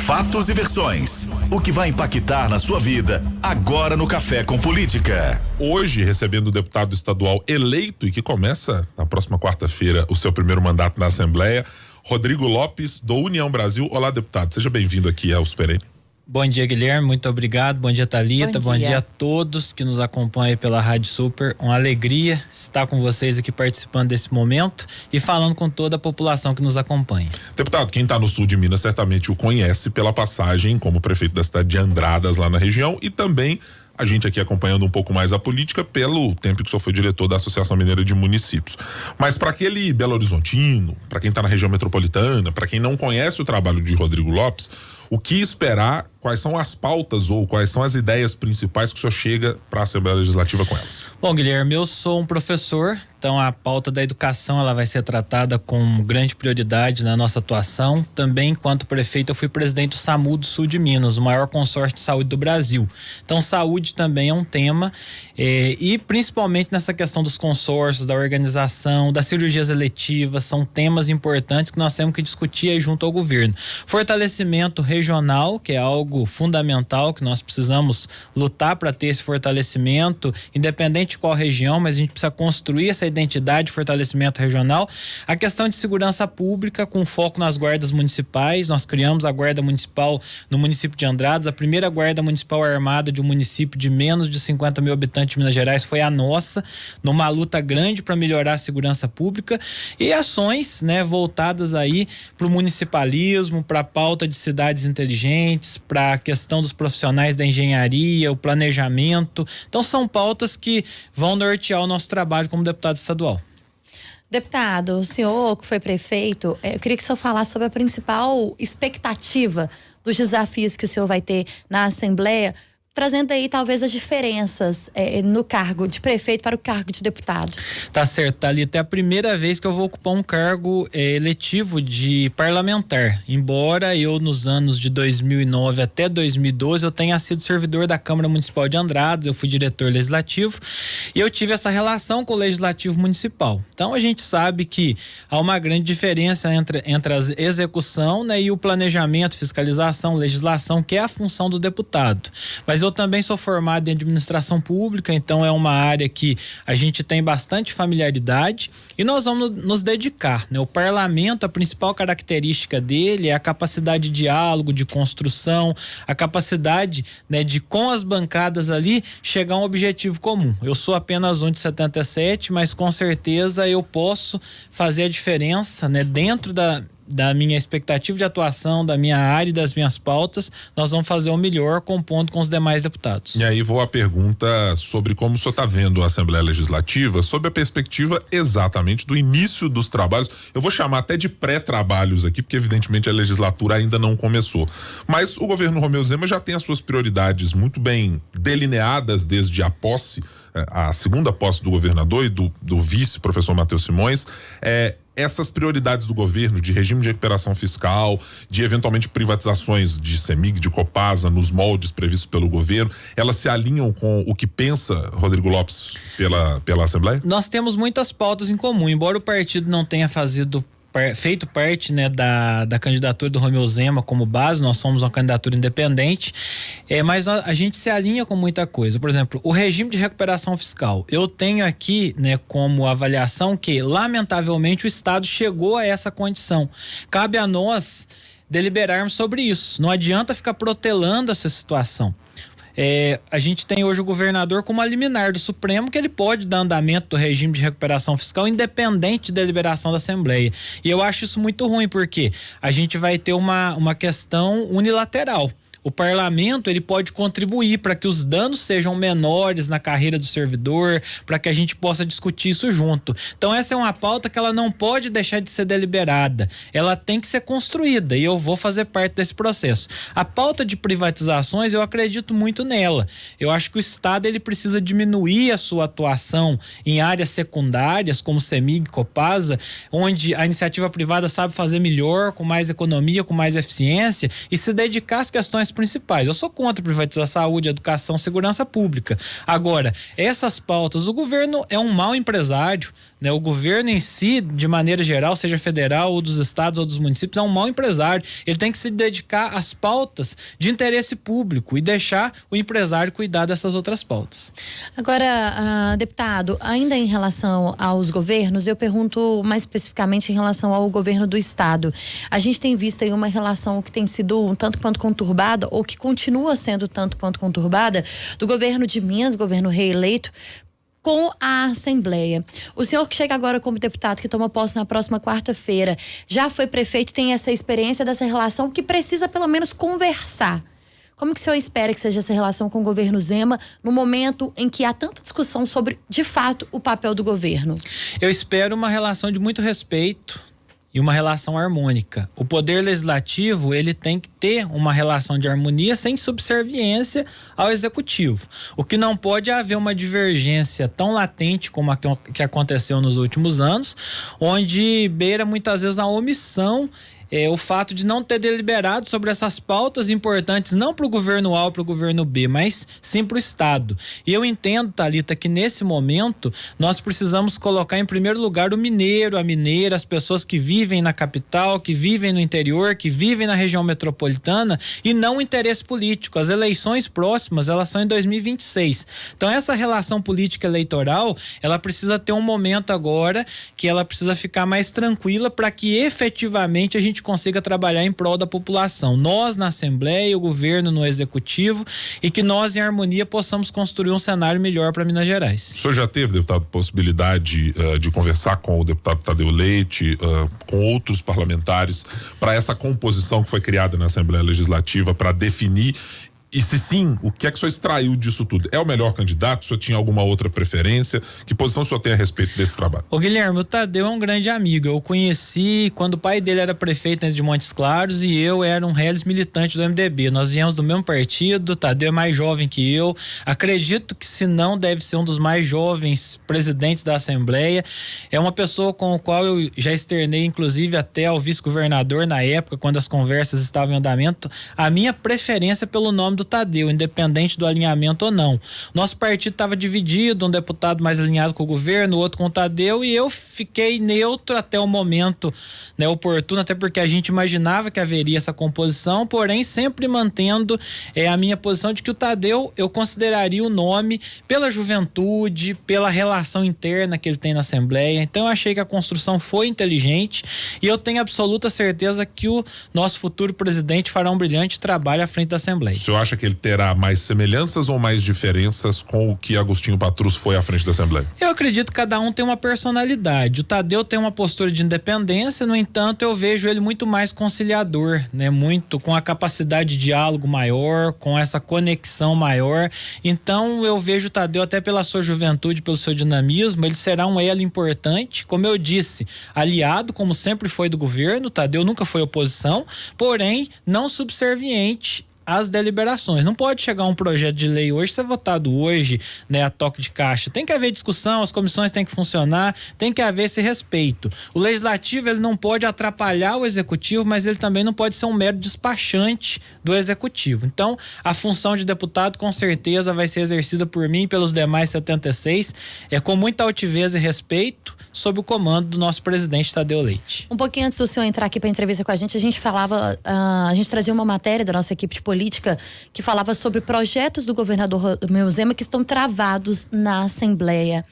Fatos e versões. O que vai impactar na sua vida agora no Café com Política. Hoje, recebendo o deputado estadual eleito e que começa na próxima quarta-feira o seu primeiro mandato na Assembleia, Rodrigo Lopes, do União Brasil. Olá, deputado. Seja bem-vindo aqui ao Super N. Bom dia, Guilherme, muito obrigado. Bom dia, Thalita. Bom dia a todos que nos acompanham pela Rádio Super. Uma alegria estar com vocês aqui participando desse momento e falando com toda a população que nos acompanha. Deputado, quem está no sul de Minas certamente o conhece pela passagem como prefeito da cidade de Andradas, lá na região, e também a gente aqui acompanhando um pouco mais a política pelo tempo que o senhor foi diretor da Associação Mineira de Municípios. Mas para aquele Belo Horizontino, para quem está na região metropolitana, para quem não conhece o trabalho de Rodrigo Lopes, o que esperar, quais são as pautas ou quais são as ideias principais que o senhor chega para a Assembleia Legislativa com elas? Bom, Guilherme, eu sou um professor, então a pauta da educação ela vai ser tratada com grande prioridade na nossa atuação. Também, enquanto prefeito, eu fui presidente do SAMU do Sul de Minas, o maior consórcio de saúde do Brasil. Então, saúde também é um tema e principalmente nessa questão dos consórcios, da organização, das cirurgias eletivas, são temas importantes que nós temos que discutir aí junto ao governo. Fortalecimento regional, que é algo fundamental, que nós precisamos lutar para ter esse fortalecimento, independente de qual região, mas a gente precisa construir essa identidade de fortalecimento regional. A questão de segurança pública, com foco nas guardas municipais, nós criamos a guarda municipal no município de Andradas, a primeira guarda municipal armada de um município de menos de 50 mil habitantes de Minas Gerais foi a nossa, numa luta grande para melhorar a segurança pública, e ações, voltadas aí para o municipalismo, para a pauta de cidades inteligentes, para a questão dos profissionais da engenharia, o planejamento. Então são pautas que vão nortear o nosso trabalho como deputado estadual. Deputado, o senhor que foi prefeito, eu queria que o senhor falasse sobre a principal expectativa dos desafios que o senhor vai ter na Assembleia, trazendo aí talvez as diferenças no cargo de prefeito para o cargo de deputado. Tá certo, Thalita, é a primeira vez que eu vou ocupar um cargo eletivo de parlamentar, embora eu nos anos de 2009 até 2012 eu tenha sido servidor da Câmara Municipal de Andradas, eu fui diretor legislativo e eu tive essa relação com o legislativo municipal. Então a gente sabe que há uma grande diferença entre a execução, e o planejamento, fiscalização, legislação, que é a função do deputado. Mas eu também sou formado em administração pública, então é uma área que a gente tem bastante familiaridade e nós vamos nos dedicar, O parlamento, a principal característica dele é a capacidade de diálogo, de construção, a capacidade, de com as bancadas ali chegar a um objetivo comum. Eu sou apenas um de 77, mas com certeza eu posso fazer a diferença, dentro da minha expectativa de atuação, da minha área e das minhas pautas. Nós vamos fazer o melhor compondo com os demais deputados. E aí vou à pergunta sobre como o senhor está vendo a Assembleia Legislativa, sob a perspectiva exatamente do início dos trabalhos. Eu vou chamar até de pré-trabalhos aqui, porque evidentemente a legislatura ainda não começou. Mas o governo Romeu Zema já tem as suas prioridades muito bem delineadas desde a posse, a segunda posse do governador e do vice, professor Matheus Simões. Essas prioridades do governo de regime de recuperação fiscal, de eventualmente privatizações de CEMIG, de Copasa, nos moldes previstos pelo governo, elas se alinham com o que pensa Rodrigo Lopes pela Assembleia? Nós temos muitas pautas em comum, embora o partido não tenha feito parte da candidatura do Romeu Zema como base, nós somos uma candidatura independente, mas a gente se alinha com muita coisa. Por exemplo, o regime de recuperação fiscal, eu tenho aqui como avaliação que lamentavelmente o Estado chegou a essa condição. Cabe a nós deliberarmos sobre isso, não adianta ficar protelando essa situação. A gente tem hoje o governador com uma liminar do Supremo que ele pode dar andamento do regime de recuperação fiscal independente da deliberação da Assembleia. E eu acho isso muito ruim, porque a gente vai ter uma questão unilateral. O parlamento ele pode contribuir para que os danos sejam menores na carreira do servidor, para que a gente possa discutir isso junto. Então essa é uma pauta que ela não pode deixar de ser deliberada, ela tem que ser construída e eu vou fazer parte desse processo. A pauta de privatizações eu acredito muito nela. Eu acho que o Estado ele precisa diminuir a sua atuação em áreas secundárias como CEMIG, Copasa, onde a iniciativa privada sabe fazer melhor, com mais economia, com mais eficiência e se dedicar às questões principais. Eu sou contra privatizar saúde, educação, segurança pública. Agora, essas pautas, o governo é um mau empresário, né? O governo em si, de maneira geral, seja federal ou dos estados ou dos municípios, é um mau empresário. Ele tem que se dedicar às pautas de interesse público e deixar o empresário cuidar dessas outras pautas. Agora, deputado, ainda em relação aos governos, eu pergunto mais especificamente em relação ao governo do estado. A gente tem visto aí uma relação que tem sido um tanto quanto conturbada, ou que continua sendo tanto quanto conturbada, do governo de Minas, governo reeleito, com a Assembleia. O senhor que chega agora como deputado, que toma posse na próxima quarta-feira, já foi prefeito, tem essa experiência dessa relação que precisa pelo menos conversar. Como que o senhor espera que seja essa relação com o governo Zema no momento em que há tanta discussão sobre, de fato, o papel do governo? Eu espero uma relação de muito respeito e uma relação harmônica. O poder legislativo, ele tem que ter uma relação de harmonia sem subserviência ao executivo. O que não pode é haver uma divergência tão latente como a que aconteceu nos últimos anos, onde beira muitas vezes a omissão, o fato de não ter deliberado sobre essas pautas importantes, não para o governo A ou para o governo B, mas sim para o estado. E eu entendo, Thalita, que nesse momento nós precisamos colocar em primeiro lugar o mineiro, a mineira, as pessoas que vivem na capital, que vivem no interior, que vivem na região metropolitana, e não o interesse político. As eleições próximas, elas são em 2026. Então essa relação política eleitoral, ela precisa ter um momento agora que ela precisa ficar mais tranquila para que efetivamente a gente consiga trabalhar em prol da população. Nós na Assembleia, o governo no Executivo, e que nós em harmonia possamos construir um cenário melhor para Minas Gerais. O senhor já teve, deputado, possibilidade de conversar com o deputado Tadeu Leite, com outros parlamentares, para essa composição que foi criada na Assembleia Legislativa para definir? E se sim, o que é que o senhor extraiu disso tudo? É o melhor candidato? O senhor tinha alguma outra preferência? Que posição o senhor tem a respeito desse trabalho? Ô Guilherme, o Tadeu é um grande amigo. Eu o conheci quando o pai dele era prefeito de Montes Claros e eu era um reles militante do MDB. Nós viemos do mesmo partido, o Tadeu é mais jovem que eu. Acredito que, se não, deve ser um dos mais jovens presidentes da Assembleia. É uma pessoa com a qual eu já externei, inclusive, até ao vice-governador na época, quando as conversas estavam em andamento, a minha preferência pelo nome do Tadeu, independente do alinhamento ou não. Nosso partido estava dividido, um deputado mais alinhado com o governo, outro com o Tadeu, e eu fiquei neutro até o momento, né, oportuno, até porque a gente imaginava que haveria essa composição, porém sempre mantendo a minha posição de que o Tadeu eu consideraria o nome pela juventude, pela relação interna que ele tem na Assembleia. Então eu achei que a construção foi inteligente e eu tenho absoluta certeza que o nosso futuro presidente fará um brilhante trabalho à frente da Assembleia. O senhor acha que ele terá mais semelhanças ou mais diferenças com o que Agostinho Patrus foi à frente da Assembleia? Eu acredito que cada um tem uma personalidade. O Tadeu tem uma postura de independência, no entanto, eu vejo ele muito mais conciliador, né? Muito com a capacidade de diálogo maior, com essa conexão maior. Então, eu vejo o Tadeu, até pela sua juventude, pelo seu dinamismo, ele será um elo importante, como eu disse, aliado, como sempre foi do governo. O Tadeu nunca foi oposição, porém, não subserviente as deliberações. Não pode chegar um projeto de lei hoje, ser votado hoje, né, a toque de caixa. Tem que haver discussão, as comissões têm que funcionar, tem que haver esse respeito. O legislativo, ele não pode atrapalhar o executivo, mas ele também não pode ser um mero despachante do executivo. Então, a função de deputado com certeza vai ser exercida por mim e pelos demais 76, com muita altivez e respeito, sob o comando do nosso presidente Tadeu Leite. Um pouquinho antes do senhor entrar aqui para entrevista com a gente falava, a gente trazia uma matéria da nossa equipe de política que falava sobre projetos do governador Romeu Zema que estão travados na Assembleia.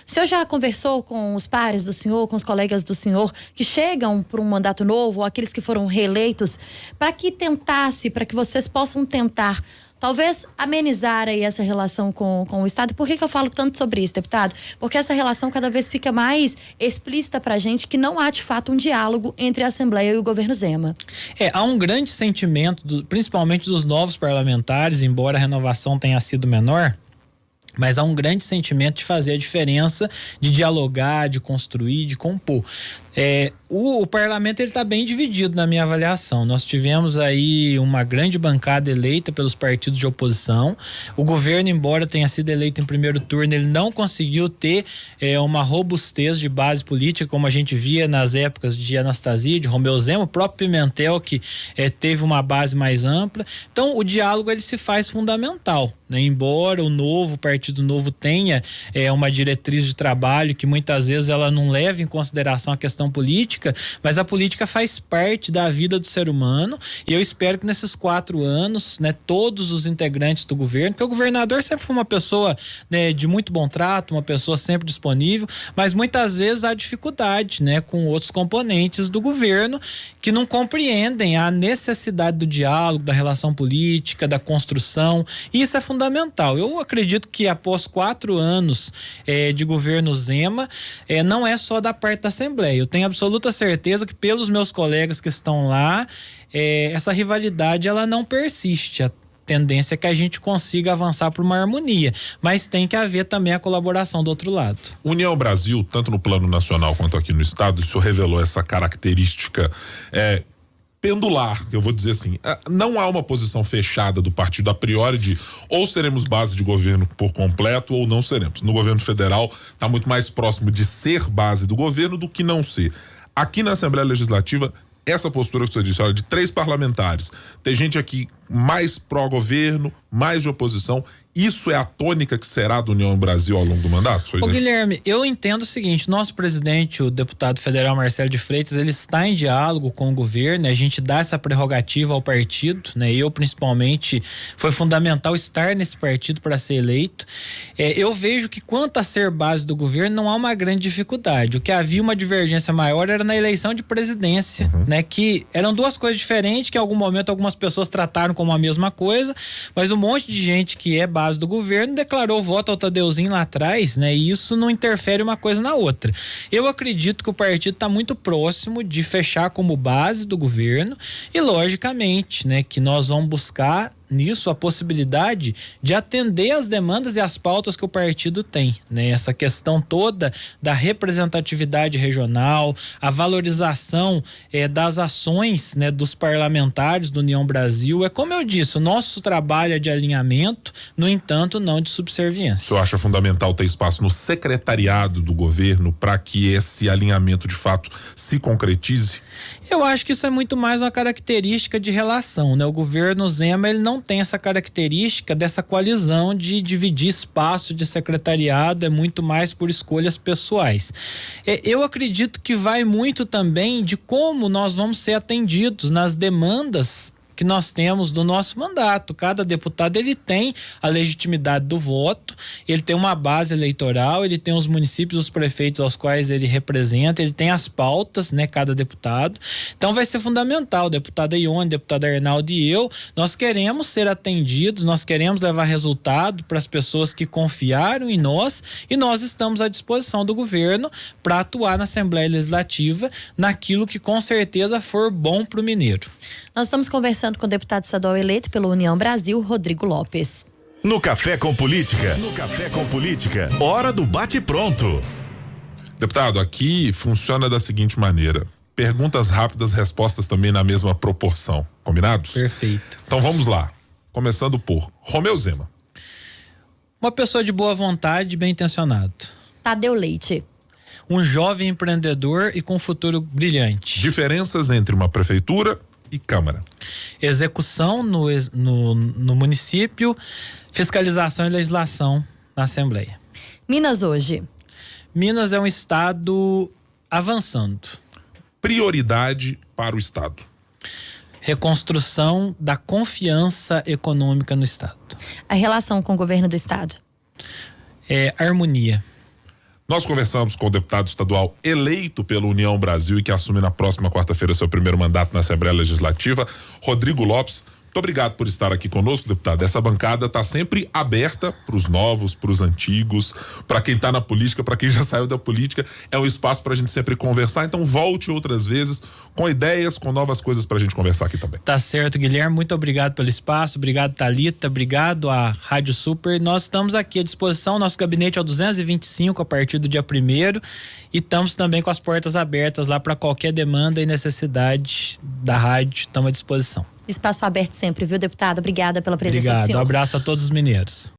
O senhor já conversou com os pares do senhor, com os colegas do senhor que chegam para um mandato novo, ou aqueles que foram reeleitos, para que vocês possam tentar talvez amenizar aí essa relação com o Estado? Por que eu falo tanto sobre isso, deputado? Porque essa relação cada vez fica mais explícita pra gente que não há de fato um diálogo entre a Assembleia e o governo Zema. Há um grande sentimento, principalmente dos novos parlamentares, embora a renovação tenha sido menor, mas há um grande sentimento de fazer a diferença, de dialogar, de construir, de compor. O parlamento ele está bem dividido na minha avaliação. Nós tivemos aí uma grande bancada eleita pelos partidos de oposição. O governo, embora tenha sido eleito em primeiro turno, ele não conseguiu ter uma robustez de base política como a gente via nas épocas de Anastasia, de Romeu Zema, o próprio Pimentel que teve uma base mais ampla. Então o diálogo ele se faz fundamental, né? Embora o Partido Novo tenha uma diretriz de trabalho que muitas vezes ela não leva em consideração a questão política, mas a política faz parte da vida do ser humano e eu espero que nesses 4 anos, né, todos os integrantes do governo, porque o governador sempre foi uma pessoa, né, de muito bom trato, uma pessoa sempre disponível, mas muitas vezes há dificuldade, né, com outros componentes do governo que não compreendem a necessidade do diálogo, da relação política, da construção, e isso é fundamental. Eu acredito que após 4 anos de governo Zema, não é só da parte da Assembleia. Eu tenho absoluta certeza que pelos meus colegas que estão lá, essa rivalidade ela não persiste. A tendência é que a gente consiga avançar para uma harmonia, mas tem que haver também a colaboração do outro lado. União Brasil, tanto no plano nacional quanto aqui no estado, isso revelou essa característica pendular, eu vou dizer assim, não há uma posição fechada do partido a priori de ou seremos base de governo por completo ou não seremos. No governo federal está muito mais próximo de ser base do governo do que não ser. Aqui na Assembleia Legislativa, essa postura que você disse, olha, de 3 parlamentares, tem gente aqui mais pró-governo, mais de oposição, isso é a tônica que será da União Brasil ao longo do mandato? Guilherme, eu entendo o seguinte, nosso presidente, o deputado federal Marcelo de Freitas, ele está em diálogo com o governo, a gente dá essa prerrogativa ao partido, né? Eu principalmente, foi fundamental estar nesse partido para ser eleito. Eu vejo que quanto a ser base do governo, não há uma grande dificuldade. O que havia uma divergência maior era na eleição de presidência, né? Que eram 2 coisas diferentes, que em algum momento algumas pessoas trataram como a mesma coisa, mas um monte de gente que é base do governo declarou voto ao Tadeuzinho lá atrás, né? E isso não interfere uma coisa na outra. Eu acredito que o partido está muito próximo de fechar como base do governo e logicamente, né, que nós vamos buscar nisso a possibilidade de atender as demandas e as pautas que o partido tem, né? Essa questão toda da representatividade regional, a valorização das ações, né, dos parlamentares do União Brasil, como eu disse, o nosso trabalho é de alinhamento, no entanto, não de subserviência. O senhor acha fundamental ter espaço no secretariado do governo para que esse alinhamento de fato se concretize? Eu acho que isso é muito mais uma característica de relação, né? O governo Zema, ele não tem essa característica dessa coalizão de dividir espaço de secretariado, é muito mais por escolhas pessoais. Eu acredito que vai muito também de como nós vamos ser atendidos nas demandas que nós temos do nosso mandato. Cada deputado ele tem a legitimidade do voto, ele tem uma base eleitoral, ele tem os municípios, os prefeitos aos quais ele representa, ele tem as pautas, né, cada deputado. Então vai ser fundamental, deputada Ione, deputada Arnaldo e eu, nós queremos ser atendidos, nós queremos levar resultado para as pessoas que confiaram em nós e nós estamos à disposição do governo para atuar na Assembleia Legislativa naquilo que com certeza for bom para o mineiro. Nós estamos conversando com o deputado estadual eleito pela União Brasil, Rodrigo Lopes. No Café com Política. Hora do bate-pronto. Deputado, aqui funciona da seguinte maneira: perguntas rápidas, respostas também na mesma proporção. Combinados? Perfeito. Então vamos lá. Começando por Romeu Zema. Uma pessoa de boa vontade, bem intencionado. Tadeu Leite. Um jovem empreendedor e com futuro brilhante. Diferenças entre uma prefeitura e Câmara. Execução no município, fiscalização e legislação na Assembleia. Minas hoje. Minas é um estado avançando. Prioridade para o estado. Reconstrução da confiança econômica no estado. A relação com o governo do estado. Harmonia. Nós conversamos com o deputado estadual eleito pela União Brasil e que assume na próxima quarta-feira seu primeiro mandato na Assembleia Legislativa, Rodrigo Lopes. Muito obrigado por estar aqui conosco, deputado. Essa bancada está sempre aberta para os novos, para os antigos, para quem está na política, para quem já saiu da política. É um espaço para a gente sempre conversar. Então volte outras vezes com ideias, com novas coisas para a gente conversar aqui também. Tá certo, Guilherme. Muito obrigado pelo espaço. Obrigado, Thalita. Obrigado à Rádio Super. Nós estamos aqui à disposição. Nosso gabinete é o 225 a partir do dia 1º. E estamos também com as portas abertas lá para qualquer demanda e necessidade da rádio. Estamos à disposição. Espaço aberto sempre, viu, deputado? Obrigada pela presença do senhor. Obrigado. Um abraço a todos os mineiros.